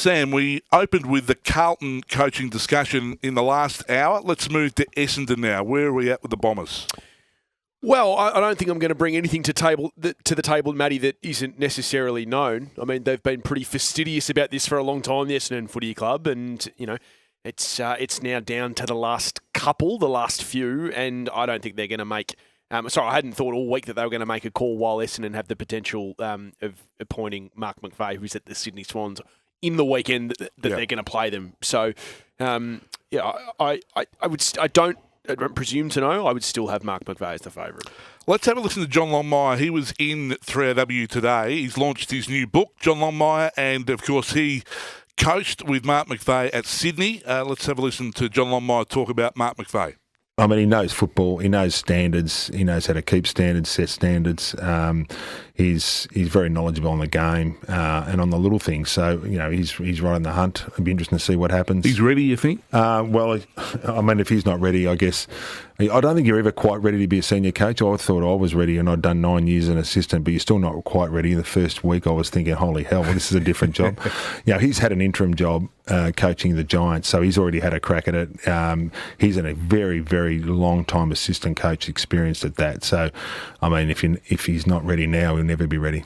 Sam, we opened with the Carlton coaching discussion in the last hour. Let's move to Essendon now. Where are we at with the Bombers? Well, I don't think I'm going to bring anything to the table, Matty, that isn't necessarily known. I mean, they've been pretty fastidious about this for a long time, the Essendon Footy Club, and it's now down to the last few, and I don't think they're going to make. I hadn't thought all week that they were going to make a call while Essendon have the potential of appointing Mark McVeigh, who's at the Sydney Swans, in the weekend that they're going to play them. So, I don't presume to know. I would still have Mark McVeigh as the favourite. Let's have a listen to John Longmire. He was in 3AW today. He's launched his new book, John Longmire, and of course he coached with Mark McVeigh at Sydney. Let's have a listen to John Longmire talk about Mark McVeigh. I mean, he knows football. He knows standards. He knows how to keep standards, set standards. He's very knowledgeable on the game and on the little things. So, he's right in the hunt. It'd be interesting to see what happens. He's ready, you think? Well, I mean, if he's not ready, I guess. I don't think you're ever quite ready to be a senior coach. I thought I was ready, and I'd done 9 years as an assistant, but you're still not quite ready. The first week I was thinking, holy hell, well, this is a different job. He's had an interim job coaching the Giants, so he's already had a crack at it. He's in a very, very long-time assistant coach, experienced at that. So, I mean, if he's not ready now, he'll never be ready.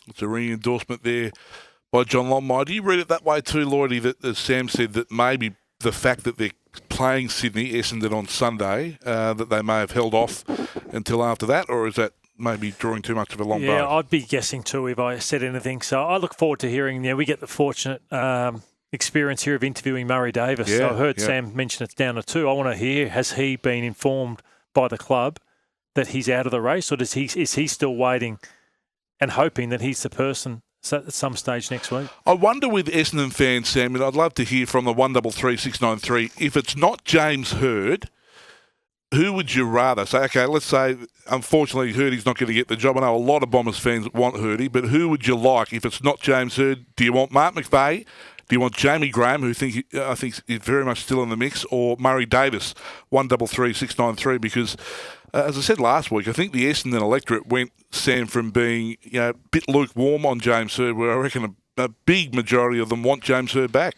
It's a ringing endorsement there by John Longmire. Do you read it that way too, Lloyd, that, as Sam said, that maybe the fact that they're playing Sydney, Essendon on Sunday, that they may have held off until after that, or is that maybe drawing too much of a long bow? Yeah, I'd be guessing too if I said anything. So I look forward to hearing. We get the fortunate experience here of interviewing Murray Davis. Yeah, so I heard Sam mention it's down to 2. I want to hear, has he been informed by the club that he's out of the race, or is he still waiting and hoping that he's the person at some stage next week? I wonder with Essendon fans, Sam, and I'd love to hear from the 133693, if it's not James Hird, who would you rather? Say, okay, let's say, unfortunately, Hirdy's not going to get the job. I know a lot of Bombers fans want Hirdy, but who would you like if it's not James Hird? Do you want Mark McVeigh? Do you want Jamie Graham, who I think is very much still in the mix, or Murray Davis, 133693? Because, as I said last week, I think the Essendon electorate went, Sam, from being a bit lukewarm on James Hird, where I reckon a big majority of them want James Hird back.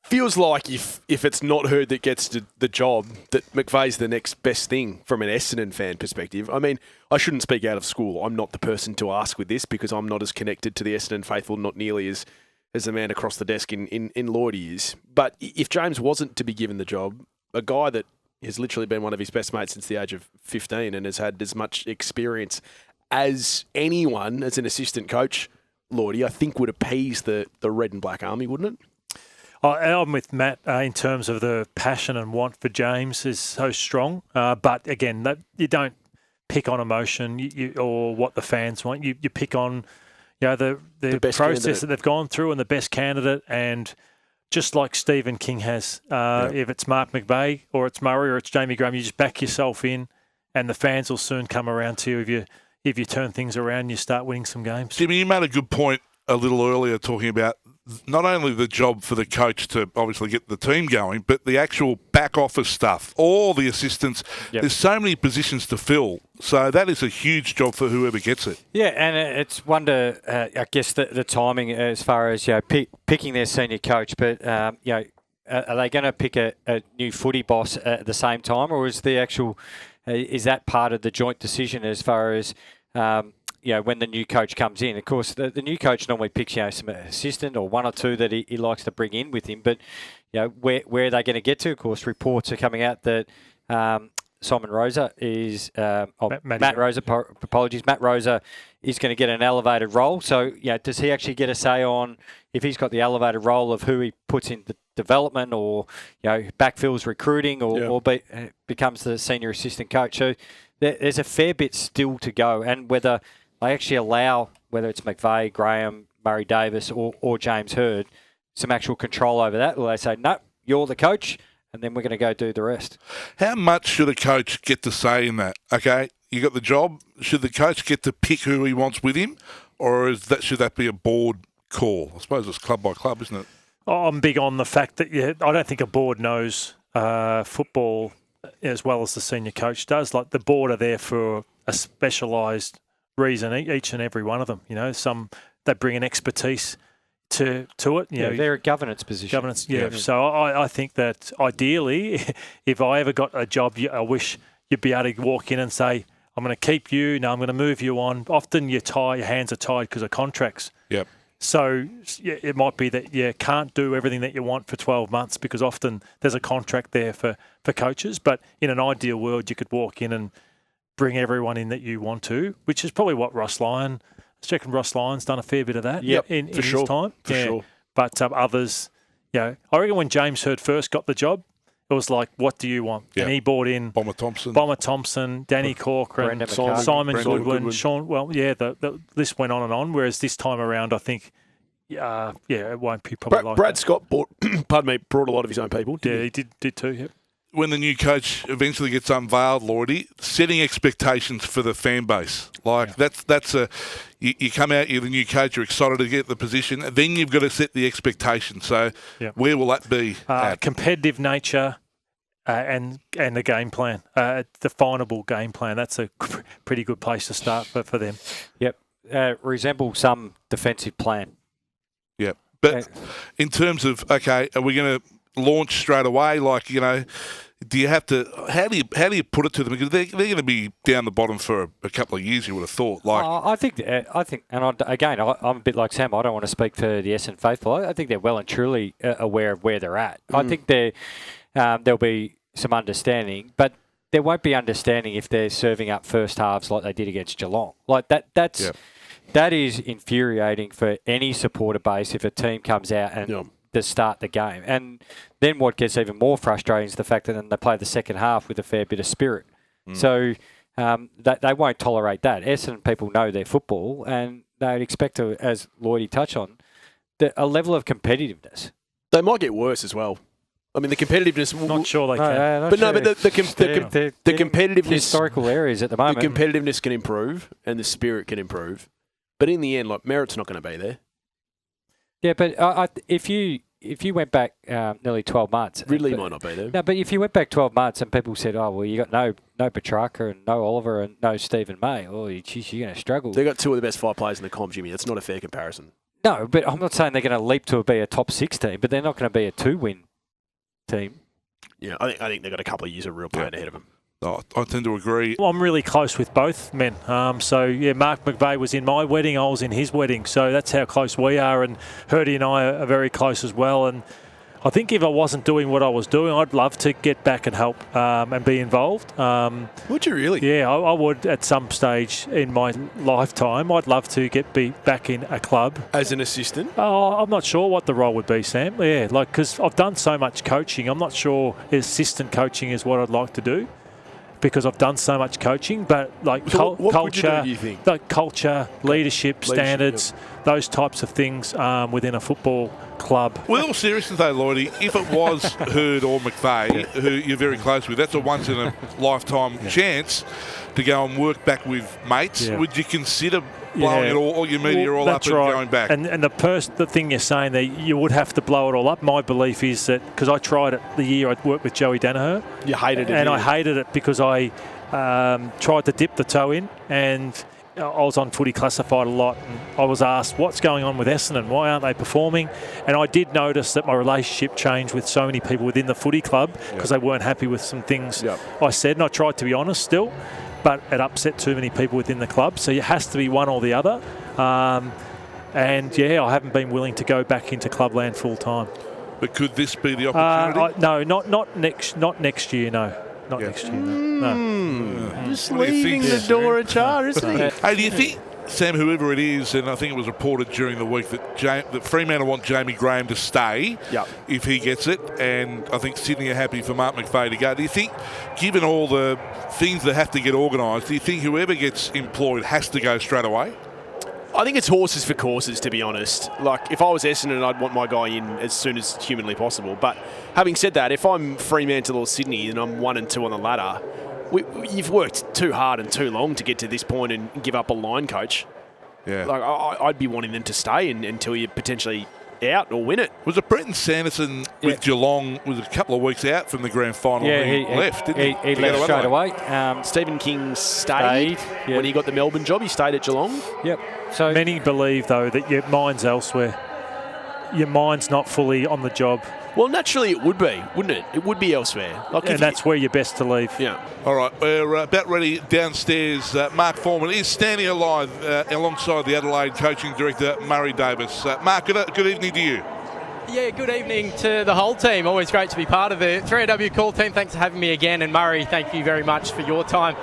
Feels like if it's not Hird that gets the job, that McVeigh's the next best thing from an Essendon fan perspective. I mean, I shouldn't speak out of school. I'm not the person to ask with this because I'm not as connected to the Essendon faithful, not nearly as the man across the desk in Lloyd is. But if James wasn't to be given the job, a guy that has literally been one of his best mates since the age of 15 and has had as much experience as anyone as an assistant coach, Lloydie, I think would appease the red and black army, wouldn't it? I'm with Matt in terms of the passion and want for James is so strong. But again, you don't pick on emotion or what the fans want. You pick on the process candidate that they've gone through and the best candidate. And just like Stephen King has, if it's Mark McVeigh or it's Murray or it's Jamie Graham, you just back yourself in and the fans will soon come around to you if you turn things around and you start winning some games. Jimmy, you made a good point a little earlier talking about not only the job for the coach to obviously get the team going, but the actual back office stuff, all the assistants. Yep. There's so many positions to fill. So that is a huge job for whoever gets it. Yeah, and it's I guess, the timing as far as picking their senior coach. But, are they going to pick a new footy boss at the same time, or is that part of the joint decision as far as when the new coach comes in? Of course, the new coach normally picks some assistant or one or two that he likes to bring in with him. But where are they going to get to? Of course, reports are coming out that Simon Rosa is Matt Rosa. Apologies, Matt Rosa is going to get an elevated role. So does he actually get a say on if he's got the elevated role of who he puts in the development or backfills recruiting or becomes the senior assistant coach? So there's a fair bit still to go, and whether they actually allow, whether it's McVeigh, Graham, Murray Davis or James Hird, some actual control over that, or they say, no, you're the coach, and then we're going to go do the rest. How much should a coach get to say in that? Okay, you got the job. Should the coach get to pick who he wants with him, or should that be a board call? I suppose it's club by club, isn't it? I'm big on the fact that I don't think a board knows football as well as the senior coach does. Like, the board are there for a specialised reason, each and every one of them. Some they bring an expertise to it. You know, they're a governance position. Governance, yeah. So I think that ideally, if I ever got a job, I wish you'd be able to walk in and say, I'm going to keep you, no, I'm going to move you on. Often your hands are tied because of contracts. Yep. So it might be that you can't do everything that you want for 12 months because often there's a contract there for coaches. But in an ideal world, you could walk in and bring everyone in that you want to, which is probably what Ross Lyon, I reckon Ross Lyon's done a fair bit of that in his time. For sure. But others, I reckon when James Hird first got the job, it was like, what do you want? Yep. And he brought in Bomber Thompson, Danny Corcoran, Simon Goodwin, Sean. Well, the list went on and on. Whereas this time around, I think, it won't be probably like Brad that. Scott brought a lot of his own people. Yeah, he did too. Yep. When the new coach eventually gets unveiled, Lloydie, setting expectations for the fan base. That's you come out, you're the new coach, you're excited to get the position, then you've got to set the expectation. So where will that be? Competitive nature and the game plan, definable game plan. That's a pretty good place to start for them. Yep. Resemble some defensive plan. Yep. But in terms of, are we going to launch straight away? Do you have to? How do you put it to them? Because they're going to be down the bottom for a couple of years. You would have thought. I think, and I'm a bit like Sam. I don't want to speak for the Essendon faithful. I think they're well and truly aware of where they're at. I think there'll be some understanding, but there won't be understanding if they're serving up first halves like they did against Geelong. Like that. That is infuriating for any supporter base if a team comes out and to start the game. And then what gets even more frustrating is the fact that then they play the second half with a fair bit of spirit. So they won't tolerate that. Essendon people know their football and they'd expect to, as Lloydie touched on, a level of competitiveness. They might get worse as well. I mean, the competitiveness... Not sure they can. But the competitiveness... Historical areas at the moment. The competitiveness can improve and the spirit can improve. But in the end, merit's not going to be there. Yeah, but if you went back nearly 12 months... Ridley might not be there. No, but if you went back 12 months and people said, you got no Petrarca and no Oliver and no Stephen May, geez, you're going to struggle. They've got two of the best 5 players in the comp, Jimmy. That's not a fair comparison. No, but I'm not saying they're going to leap to be a top 6 team, but they're not going to be a 2-win team. Yeah, I think they've got a couple of years of real plan ahead of them. I tend to agree. Well, I'm really close with both men. Mark McVeigh was in my wedding. I was in his wedding. So that's how close we are. And Hurdy and I are very close as well. And I think if I wasn't doing what I was doing, I'd love to get back and help and be involved. Would you really? Yeah, I would at some stage in my lifetime. I'd love to be back in a club. As an assistant? Oh, I'm not sure what the role would be, Sam. Yeah, because I've done so much coaching. I'm not sure assistant coaching is what I'd like to do, because I've done so much coaching, but what culture, would you do, do you think? Like culture, leadership standards, those types of things within a football club. Well, all seriousness though, Lloydie, if it was Hurd or McVeigh, who you're very close with, that's a once-in-a-lifetime chance to go and work back with mates. Yeah. Would you consider blowing it all your media all up and going back? And the thing you're saying there, you would have to blow it all up. My belief is that, because I tried it the year I worked with Joey Danaher. You hated it. And I hated it because I tried to dip the toe in, and I was on Footy Classified a lot, and I was asked, what's going on with Essendon? Why aren't they performing? And I did notice that my relationship changed with so many people within the footy club because they weren't happy with some things I said, and I tried to be honest still, but it upset too many people within the club. So it has to be one or the other. I haven't been willing to go back into clubland full time. But could this be the opportunity? No, not next year. No. Not next year, no. Just leaving the door ajar, isn't he? Hey, do you think, Sam, whoever it is, and I think it was reported during the week that Fremantle want Jamie Graham to stay if he gets it, and I think Sydney are happy for Mark McVeigh to go. Do you think, given all the things that have to get organised, do you think whoever gets employed has to go straight away? I think it's horses for courses, to be honest. Like, if I was Essendon, I'd want my guy in as soon as humanly possible. But having said that, if I'm Fremantle or Sydney and I'm 1 and 2 on the ladder, you've worked too hard and too long to get to this point and give up a line coach. Yeah. Like, I'd be wanting them to stay until you potentially out or win it. Was it Brenton Sanderson with Geelong was a couple of weeks out from the grand final? Yeah, he left, didn't he? He left straight away. Stephen King stayed when he got the Melbourne job. He stayed at Geelong. Yep. So many believe, though, that your mind's elsewhere. your mind's not fully on the job. Well, naturally it would be, wouldn't it? It would be elsewhere. Like And that's where you're best to leave. Yeah. All right, we're about ready downstairs. Mark Foreman is standing alive alongside the Adelaide coaching director, Murray Davis. Mark, good evening to you. Yeah, good evening to the whole team. Always great to be part of the 3AW Call team. Thanks for having me again. And Murray, thank you very much for your time.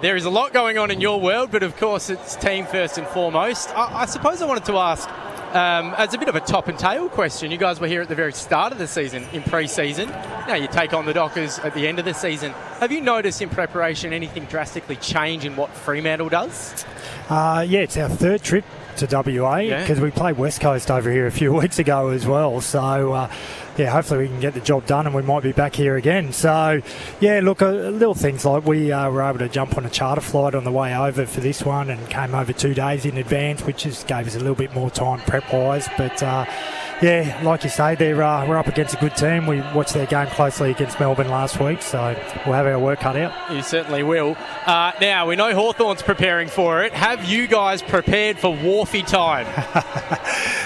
There is a lot going on in your world, but of course it's team first and foremost. I suppose I wanted to ask, as a bit of a top and tail question, you guys were here at the very start of the season, in pre-season. Now you take on the Dockers at the end of the season. Have you noticed in preparation anything drastically change in what Fremantle does? Yeah, it's our third trip to WA because we played West Coast over here a few weeks ago as well. So, yeah, hopefully we can get the job done and we might be back here again. So, yeah, look, little things like we were able to jump on a charter flight on the way over for this one and came over 2 days in advance, which just gave us a little bit more time prep-wise. But, yeah, like you say, we're up against a good team. We watched their game closely against Melbourne last week, so we'll have our work cut out. You certainly will. Now, we know Hawthorn's preparing for it. Have you guys prepared for Wharfie time?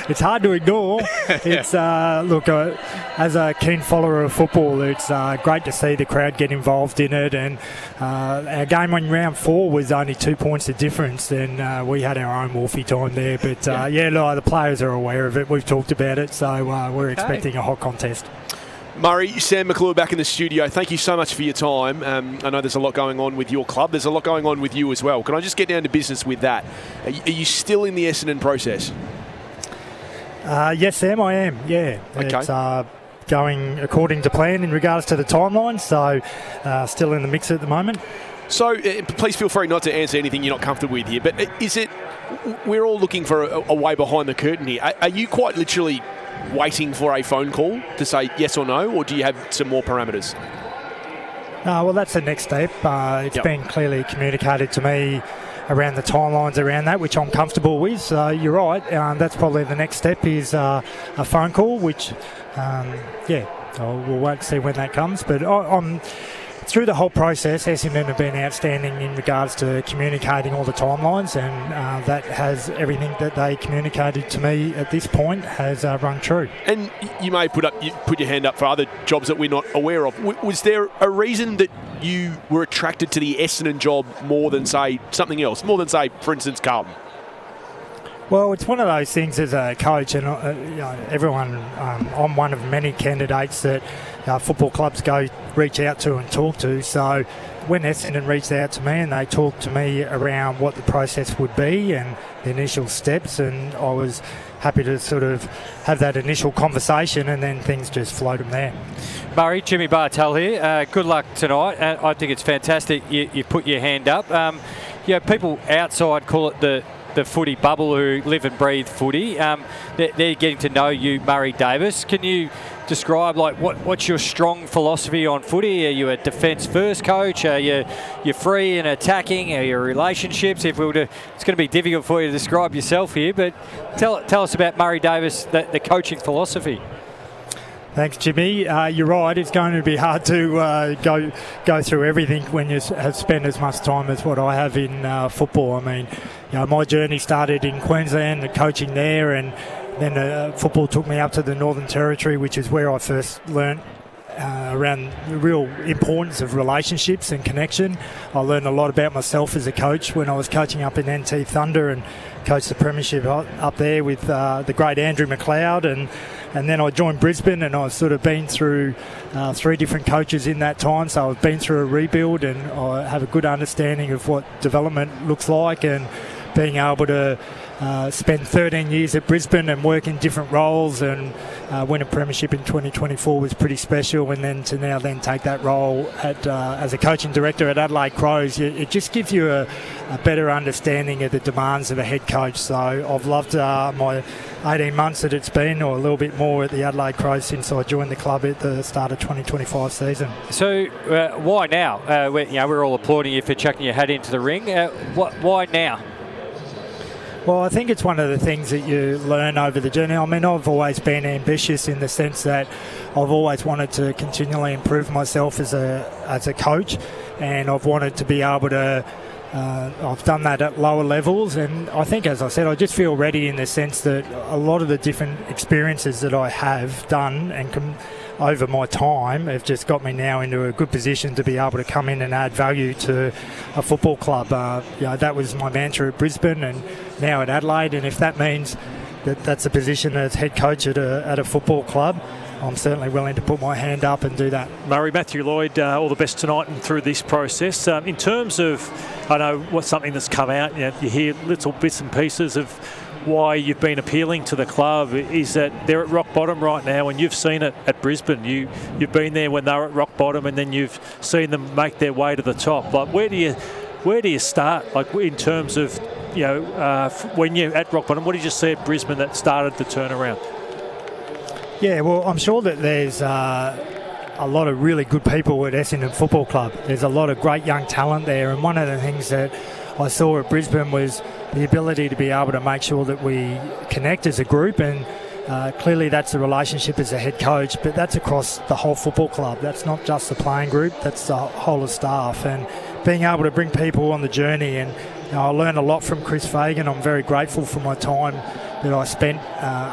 It's hard to ignore. It's look, as a keen follower of football, it's great to see the crowd get involved in it. And our game on round 4 was only 2 points of difference, and we had our own Wharfie time there. But yeah, no, the players are aware of it. We've talked about it, so we're expecting a hot contest. Murray, Sam McClure back in the studio. Thank you so much for your time. I know there's a lot going on with your club. There's a lot going on with you as well. Can I just get down to business with that? Are you still in the Essendon process? Yes, Sam, I am. Yeah. Okay. It's going according to plan in regards to the timeline, so still in the mix at the moment. So please feel free not to answer anything you're not comfortable with here, but is it, we're all looking for a way behind the curtain here. Are you quite literally waiting for a phone call to say yes or no, or do you have some more parameters? Well, that's the next step. It's been clearly communicated to me around the timelines around that, which I'm comfortable with. So you're right. That's probably the next step is a phone call, which, we'll wait and see when that comes. But I'm through the whole process, Essendon have been outstanding in regards to communicating all the timelines, and that has everything that they communicated to me at this point has rung true. And you may put your hand up for other jobs that we're not aware of. Was there a reason that you were attracted to the Essendon job more than, say, something else? More than, say, for instance, Carlton? Well, it's one of those things as a coach, and everyone, I'm one of many candidates that football clubs reach out to and talk to. So when Essendon reached out to me and they talked to me around what the process would be and the initial steps, and I was happy to sort of have that initial conversation, and then things just flowed from there. Murray, Jimmy Bartel here. Good luck tonight. I think it's fantastic you put your hand up. People outside call it the footy bubble who live and breathe footy. They're getting to know you, Murray Davis. Can you describe what's your strong philosophy on footy? Are you a defence first coach? Are you free and attacking? Are your relationships? It's going to be difficult for you to describe yourself here, but tell us about Murray Davis, the coaching philosophy. Thanks, Jimmy. You're right. It's going to be hard to go through everything when you have spent as much time as what I have in football. I mean, my journey started in Queensland, coaching there, and then football took me up to the Northern Territory, which is where I first learnt around the real importance of relationships and connection. I learned a lot about myself as a coach when I was coaching up in NT Thunder and coached the premiership up there with the great Andrew McLeod, and then I joined Brisbane, and I've sort of been through 3 different coaches in that time. So I've been through a rebuild, and I have a good understanding of what development looks like, and being able to spend 13 years at Brisbane and work in different roles and win a premiership in 2024 was pretty special. And then to now take that role as a coaching director at Adelaide Crows, it just gives you a better understanding of the demands of a head coach. So I've loved my 18 months that it's been, or a little bit more, at the Adelaide Crows since I joined the club at the start of 2025 season. So why now? We're all applauding you for chucking your hat into the ring. Why now? Well, I think it's one of the things that you learn over the journey. I mean, I've always been ambitious in the sense that I've always wanted to continually improve myself as a coach, and I've wanted to be able to I've done that at lower levels, and I think, as I said, I just feel ready in the sense that a lot of the different experiences that I have done and over my time have just got me now into a good position to be able to come in and add value to a football club. That was my mantra at Brisbane and now at Adelaide, and if that means that's a position as head coach at a football club, I'm certainly willing to put my hand up and do that. Murray, Matthew Lloyd, all the best tonight and through this process. In terms of, I know what's something that's come out, you hear little bits and pieces of why you've been appealing to the club, is that they're at rock bottom right now, and you've seen it at Brisbane. You've been there when they were at rock bottom, and then you've seen them make their way to the top. Like, where do you start? Like, in terms of, when you're at rock bottom, what did you see at Brisbane that started the turnaround? Yeah, well, I'm sure that there's a lot of really good people at Essendon Football Club. There's a lot of great young talent there, and one of the things that I saw at Brisbane was the ability to be able to make sure that we connect as a group, and clearly that's the relationship as a head coach, but that's across the whole football club. That's not just the playing group, that's the whole of staff, and being able to bring people on the journey. And I learned a lot from Chris Fagan. I'm very grateful for my time that I spent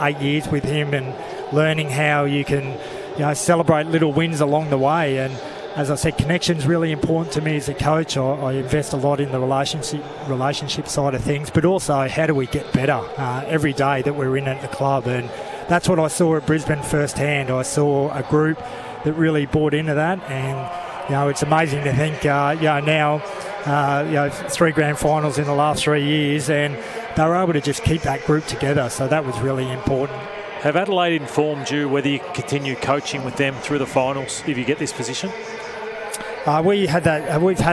8 years with him, and learning how you can celebrate little wins along the way. And as I said, connection's really important to me as a coach. I invest a lot in the relationship side of things, but also how do we get better every day that we're in at the club. And that's what I saw at Brisbane firsthand. I saw a group that really bought into that, and it's amazing to think now 3 grand finals in the last 3 years, and they were able to just keep that group together, so that was really important. Have Adelaide informed you whether you can continue coaching with them through the finals if you get this position? We've had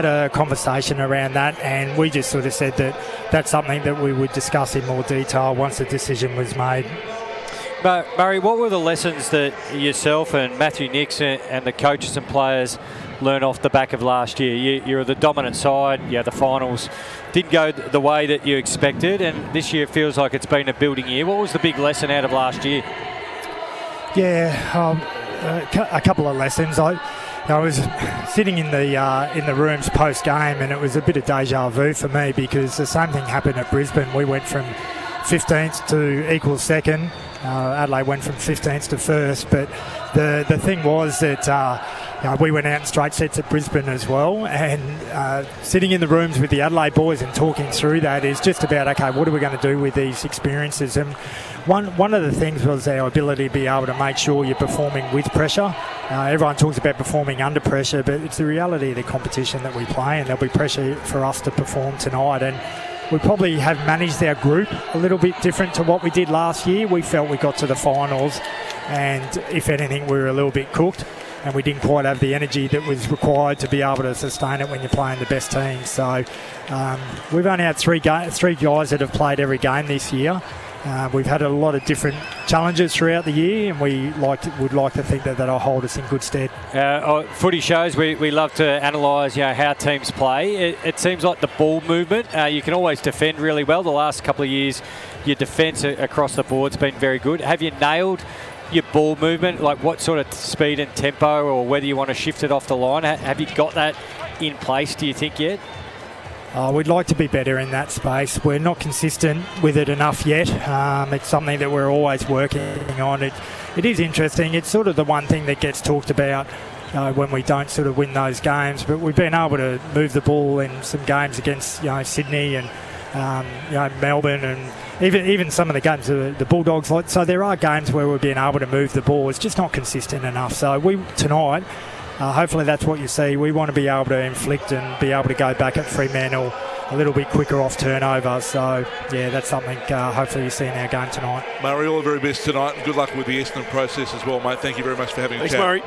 a conversation around that, and we just sort of said that that's something that we would discuss in more detail once the decision was made. But Murray, what were the lessons that yourself and Matthew Nixon and the coaches and players learned off the back of last year? You're the dominant side. The finals didn't go the way that you expected, and this year feels like it's been a building year. What was the big lesson out of last year? A couple of lessons. I was sitting in the rooms post game, and it was a bit of deja vu for me because the same thing happened at Brisbane. We went from 15th to equal second. Adelaide went from 15th to first, but the thing was that we went out in straight sets at Brisbane as well, and sitting in the rooms with the Adelaide boys and talking through that is just about, okay, what are we going to do with these experiences? And one of the things was our ability to be able to make sure you're performing with pressure. Everyone talks about performing under pressure, but it's the reality of the competition that we play, and there'll be pressure for us to perform tonight. And we probably have managed our group a little bit different to what we did last year. We felt we got to the finals, and if anything, we were a little bit cooked, and we didn't quite have the energy that was required to be able to sustain it when you're playing the best teams. So we've only had three guys that have played every game this year. We've had a lot of different challenges throughout the year, and would like to think that that'll hold us in good stead. Footy shows, we love to analyse how teams play. It seems like the ball movement, you can always defend really well. The last couple of years, your defence across the board's been very good. Have you nailed your ball movement, like what sort of speed and tempo, or whether you want to shift it off the line? Have you got that in place, do you think, yet? We'd like to be better in that space. We're not consistent with it enough yet. It's something that we're always working on. It is interesting. It's sort of the one thing that gets talked about when we don't sort of win those games. But we've been able to move the ball in some games against Sydney and Melbourne, and even some of the games the Bulldogs. So there are games where we've been able to move the ball. It's just not consistent enough. So tonight. Hopefully that's what you see. We want to be able to inflict and be able to go back at Fremantle a little bit quicker off turnover. So, that's something hopefully you see in our game tonight. Murray, all the very best tonight, and good luck with the Essendon process as well, mate. Thank you very much for having us. Thanks, Murray.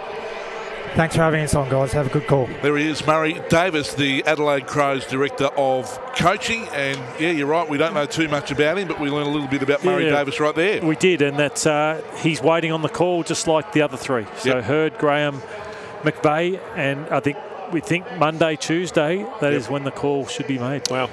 Thanks for having us on, guys. Have a good call. There he is, Murray Davis, the Adelaide Crows Director of Coaching. And, you're right, we don't know too much about him, but we learned a little bit about Murray Davis right there. We did, and that's he's waiting on the call just like the other three. So Hurd, Graham, McVeigh, and we think Monday, Tuesday, that is when the call should be made. Wow.